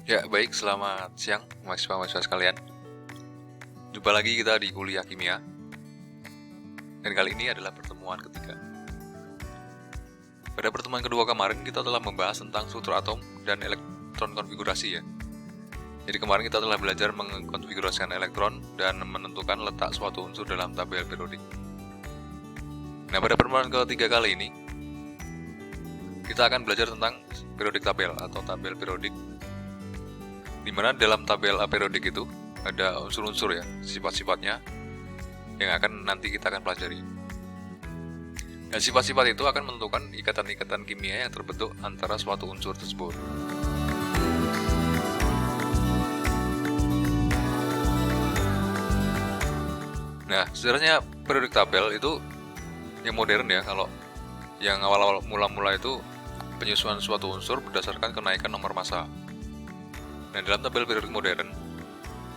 Ya, baik, selamat siang mahasiswa-mahasiswa sekalian. Jumpa lagi kita di kuliah kimia. Dan kali ini adalah pertemuan ketiga. Pada pertemuan kedua kemarin kita telah membahas tentang struktur atom dan elektron konfigurasi ya. Jadi kemarin kita telah belajar mengkonfigurasikan elektron dan menentukan letak suatu unsur dalam tabel periodik. Nah, pada pertemuan ketiga kali ini kita akan belajar tentang periodik tabel atau tabel periodik, di mana dalam tabel periodik itu ada unsur-unsur ya, sifat-sifatnya yang akan nanti kita akan pelajari. Dan sifat-sifat itu akan menentukan ikatan-ikatan kimia yang terbentuk antara suatu unsur tersebut. Nah, sebenarnya periodik tabel itu yang modern ya. Kalau yang awal-awal mula-mula itu penyusunan suatu unsur berdasarkan kenaikan nomor massa. Nah, dalam tabel periodik modern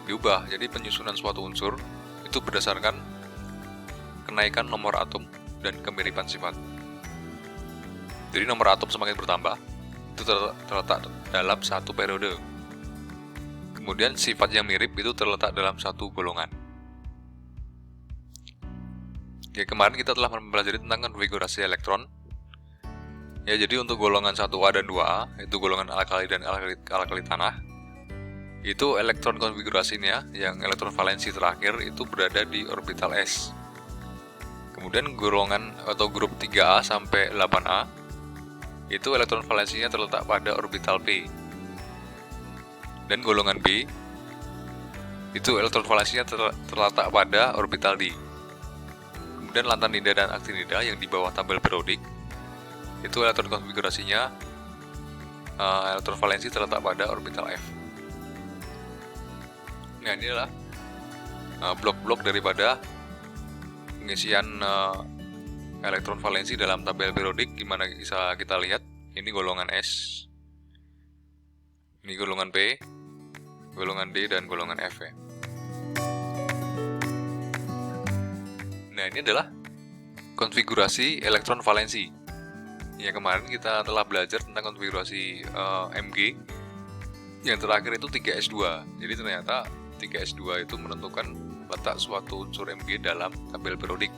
diubah, jadi penyusunan suatu unsur itu berdasarkan kenaikan nomor atom dan kemiripan sifat. Jadi nomor atom semakin bertambah, itu terletak dalam satu periode. Kemudian sifat yang mirip itu terletak dalam satu golongan. Ya, kemarin kita telah mempelajari tentang konfigurasi elektron. Ya, jadi untuk golongan 1A dan 2A, itu golongan alkali dan alkali tanah, itu elektron konfigurasinya yang elektron valensi terakhir itu berada di orbital S. Kemudian golongan atau grup 3A sampai 8A itu elektron valensinya terletak pada orbital P. Dan golongan B itu elektron valensinya terletak pada orbital D. Kemudian lantanida dan aktinida yang di bawah tabel periodik itu elektron konfigurasinya elektron valensi terletak pada orbital F. Nah, ini adalah blok-blok daripada pengisian elektron valensi dalam tabel periodik. Gimana bisa kita lihat, ini golongan S, ini golongan P, golongan D, dan golongan F ya. Nah, ini adalah konfigurasi elektron valensi. Ya, kemarin kita telah belajar tentang konfigurasi Mg. Yang terakhir itu 3s2. Jadi ternyata 3s2 itu menentukan letak suatu unsur Mg dalam tabel periodik,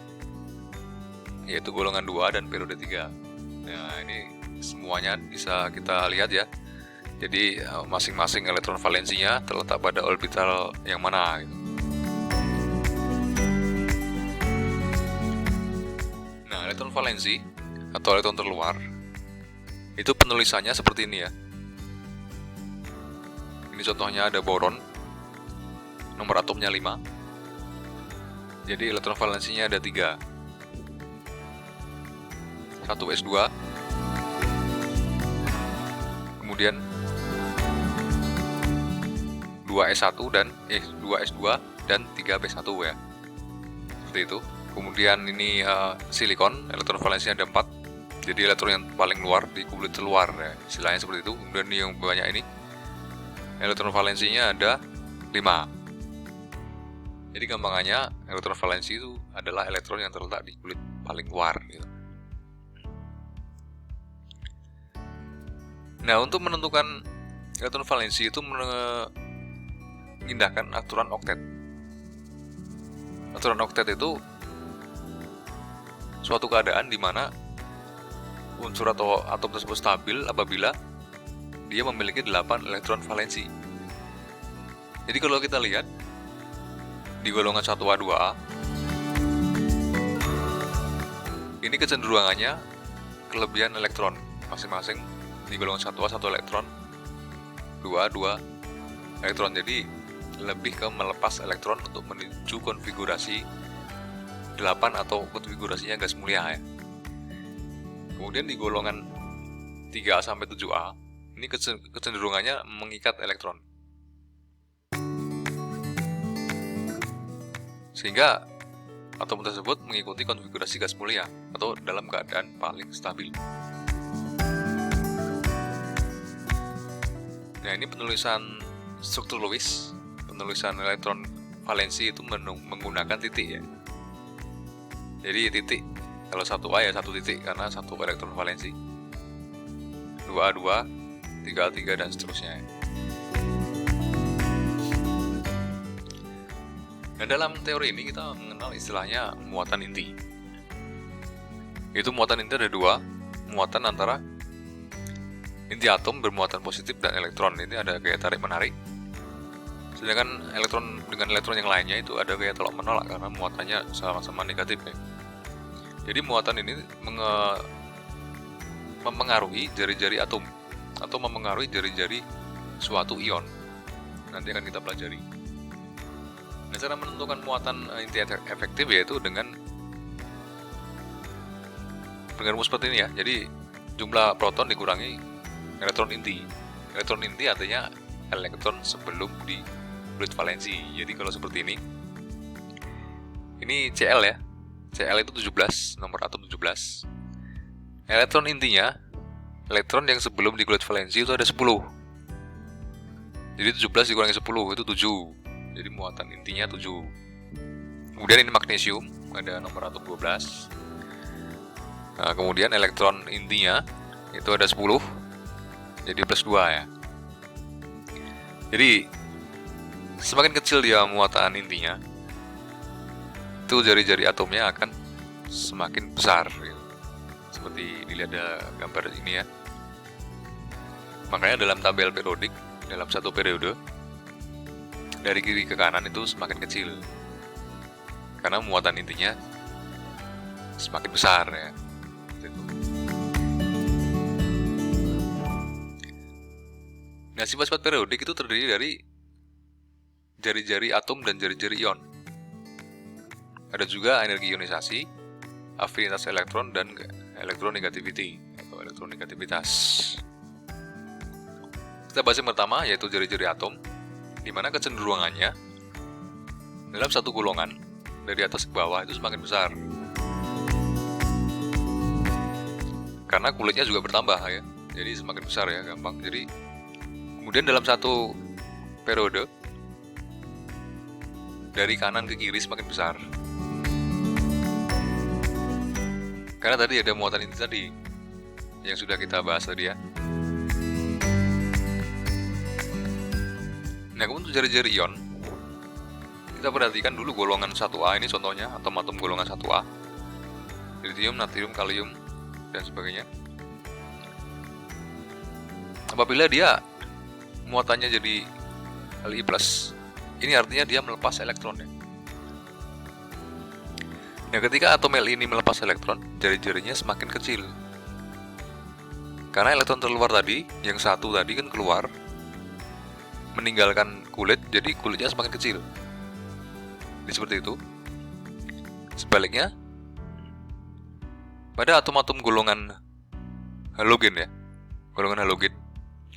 yaitu golongan 2 dan periode 3. Nah, ini semuanya bisa kita lihat ya. Jadi masing-masing elektron valensinya terletak pada orbital yang mana gitu. Nah, elektron valensi atau elektron terluar itu penulisannya seperti ini ya. Ini contohnya ada boron, nomor atomnya 5. Jadi elektron valensinya ada 3. 1s2, kemudian 2s1 dan 2s2 dan 3p1 ya. Seperti itu. Kemudian ini silikon, elektron valensinya ada 4. Jadi elektron yang paling luar di kulit terluar ya, istilahnya seperti itu. Kemudian ini yang banyak ini, elektron valensinya ada 5. Jadi gampangannya elektron valensi itu adalah elektron yang terletak di kulit paling luar gitu. Nah, untuk menentukan elektron valensi itu mengindahkan aturan oktet. Aturan oktet itu suatu keadaan di mana unsur atau atom tersebut stabil apabila dia memiliki 8 elektron valensi. Jadi kalau kita lihat di golongan 1A 2A, ini kecenderungannya kelebihan elektron masing-masing. Di golongan 1A 1 elektron, 2A 2 elektron. Jadi lebih ke melepas elektron untuk menuju konfigurasi 8 atau konfigurasinya gas mulia ya. Kemudian di golongan 3A sampai 7A, ini kecenderungannya mengikat elektron. Sehingga atom tersebut mengikuti konfigurasi gas mulia atau dalam keadaan paling stabil. Nah, ini penulisan struktur Lewis, penulisan elektron valensi itu menggunakan titik ya. Jadi titik, kalau 1A ya 1 titik karena 1 elektron valensi, 2A 2, 3A 3 dan seterusnya. Nah, dalam teori ini kita mengenal istilahnya muatan inti. Itu muatan inti ada dua, muatan antara inti atom bermuatan positif dan elektron. Ini ada gaya tarik menarik. Sedangkan elektron dengan elektron yang lainnya itu ada gaya tolak menolak karena muatannya sama-sama negatif ya. Jadi muatan ini mempengaruhi jari-jari atom atau mempengaruhi jari-jari suatu ion. Nanti akan kita pelajari. Nah, cara menentukan muatan inti efektif yaitu dengan rumus seperti ini ya. Jadi jumlah proton dikurangi elektron inti. Elektron inti artinya elektron sebelum di fluid valensi. Jadi kalau seperti ini Cl ya. Cl itu 17, nomor atom 17. Elektron intinya, elektron yang sebelum di fluid valensi itu ada 10. Jadi 17 dikurangi 10 itu 7. Jadi muatan intinya 7. Kemudian ini magnesium, ada nomor atom 12. Nah, kemudian elektron intinya itu ada 10. Jadi plus 2 ya. Jadi semakin kecil dia muatan intinya, itu jari-jari atomnya akan semakin besar gitu. Seperti dilihat ada gambar ini ya. Makanya dalam tabel periodik dalam satu periode dari kiri ke kanan itu semakin kecil karena muatan intinya semakin besar ya. Nah, sifat-sifat periodik itu terdiri dari jari-jari atom dan jari-jari ion. Ada juga energi ionisasi, afinitas elektron, dan elektronegativity atau elektronegativitas. Kita bahas yang pertama yaitu jari-jari atom, di mana kecenderungannya dalam satu golongan dari atas ke bawah itu semakin besar. Karena kulitnya juga bertambah ya, jadi semakin besar ya, gampang. Jadi kemudian dalam satu periode dari kanan ke kiri semakin besar. Karena tadi ada muatan inti tadi yang sudah kita bahas tadi ya. Nah, kemudian untuk jari-jari ion, kita perhatikan dulu golongan 1A ini contohnya, atom-atom golongan 1A, tritium, natrium, kalium, dan sebagainya. Apabila dia muatannya jadi Li+, ini artinya dia melepas elektronnya. Nah, ketika atom Li ini melepas elektron, jari-jarinya semakin kecil. Karena elektron terluar tadi, yang satu tadi kan keluar, meninggalkan kulit, jadi kulitnya semakin kecil. Jadi seperti itu. Sebaliknya, pada atom-atom golongan halogen ya, golongan halogen,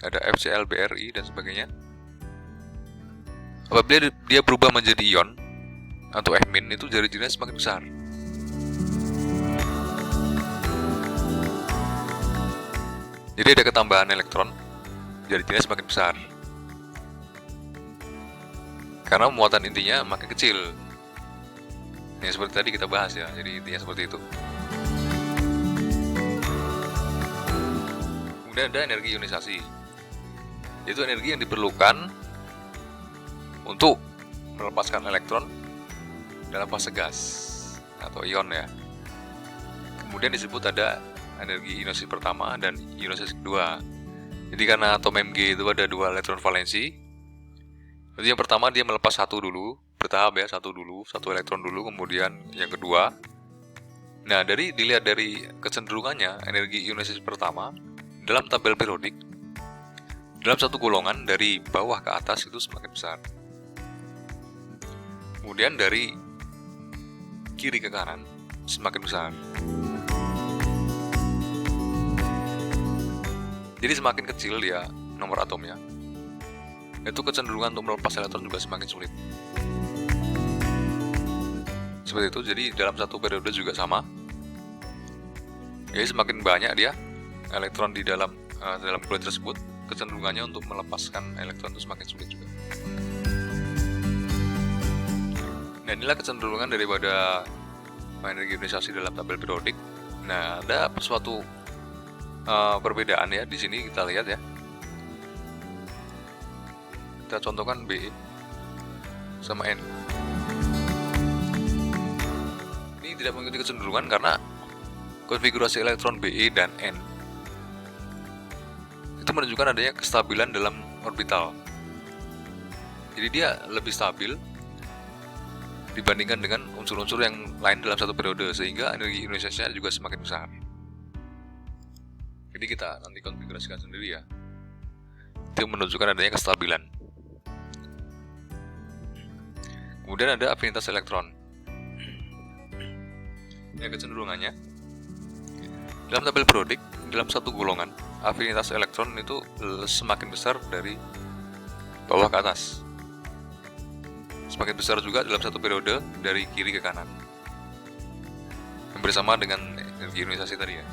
ada FCl, Bri, dan sebagainya. Apabila dia berubah menjadi ion atau F- itu jari-jarinya semakin besar. Jadi ada ketambahan elektron, jari-jarinya semakin besar. Karena muatan intinya makin kecil. Yang seperti tadi kita bahas ya, jadi intinya seperti itu. Kemudian ada energi ionisasi. Itu energi yang diperlukan untuk melepaskan elektron dalam fase gas atau ion ya. Kemudian disebut ada energi ionisasi pertama dan ionisasi kedua. Jadi karena atom Mg itu ada 2 elektron valensi, jadi yang pertama dia melepas satu dulu, bertahap ya, satu elektron dulu, kemudian yang kedua. Nah, dilihat dari kecenderungannya energi ionisasi pertama dalam tabel periodik dalam satu golongan dari bawah ke atas itu semakin besar. Kemudian dari kiri ke kanan semakin besar. Jadi semakin kecil dia nomor atomnya, itu kecenderungan untuk melepas elektron juga semakin sulit. Seperti itu. Jadi dalam satu periode juga sama. Jadi semakin banyak dia elektron di dalam kulit tersebut, kecenderungannya untuk melepaskan elektron itu semakin sulit juga. Nah, inilah kecenderungan daripada energi ionisasi dalam tabel periodik. Nah, ada suatu perbedaan ya di sini kita lihat ya. Kita contohkan B sama N. tidak mengikuti kecenderungan karena konfigurasi elektron Be dan N itu menunjukkan adanya kestabilan dalam orbital. Jadi dia lebih stabil dibandingkan dengan unsur-unsur yang lain dalam satu periode, sehingga energi ionisasinya juga semakin besar. Jadi kita nanti konfigurasikan sendiri ya. Itu menunjukkan adanya kestabilan. Kemudian ada afinitas elektron. Ini kecenderungannya. Dalam tabel periodik, dalam satu golongan, afinitas elektron itu semakin besar dari bawah ke atas. Semakin besar juga dalam satu periode dari kiri ke kanan. Hampir sama dengan energi ionisasi tadi ya.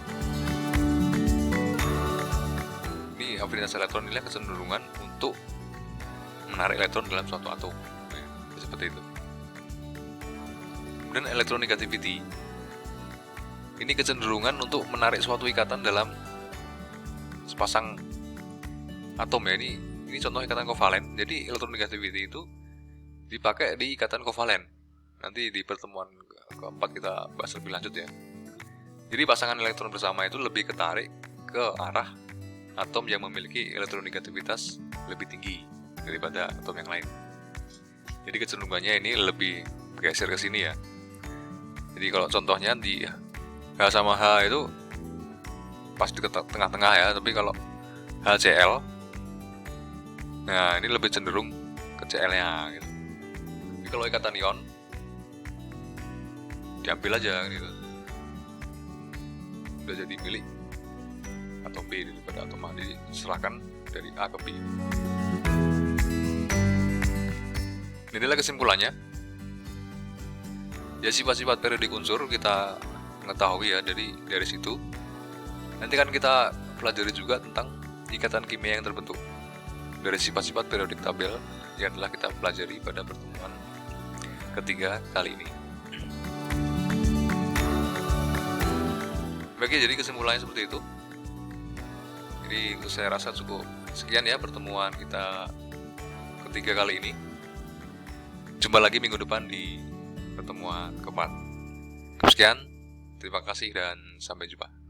Ini afinitas elektron ini kecenderungan untuk menarik elektron dalam suatu atom. Seperti itu. Kemudian electronegativity. Ini kecenderungan untuk menarik suatu ikatan dalam sepasang atom ya. Ini contoh ikatan kovalen. Jadi electronegativity itu dipakai di ikatan kovalen. Nanti di pertemuan keempat kita bahas lebih lanjut ya. Jadi pasangan elektron bersama itu lebih ketarik ke arah atom yang memiliki elektronegativitas lebih tinggi daripada atom yang lain. Jadi kecenderungannya ini lebih geser ke sini ya. Jadi kalau contohnya di H sama H itu pas di tengah-tengah ya, tapi kalau HCl, nah ini lebih cenderung ke Cl-nya gitu. Tapi kalau ikatan ion diambil aja gitu, udah jadi milik atom B daripada atom A, diserahkan dari A ke B. Inilah kesimpulannya. Ya, sifat-sifat periodik unsur kita mengetahui ya dari situ. Nanti kan kita pelajari juga tentang ikatan kimia yang terbentuk dari sifat-sifat periodik tabel yang telah kita pelajari pada pertemuan ketiga kali ini. Oke, jadi kesimpulannya seperti itu. Jadi saya rasa cukup sekian ya pertemuan kita ketiga kali ini. Jumpa lagi minggu depan di pertemuan keempat. Sekian, terima kasih dan sampai jumpa.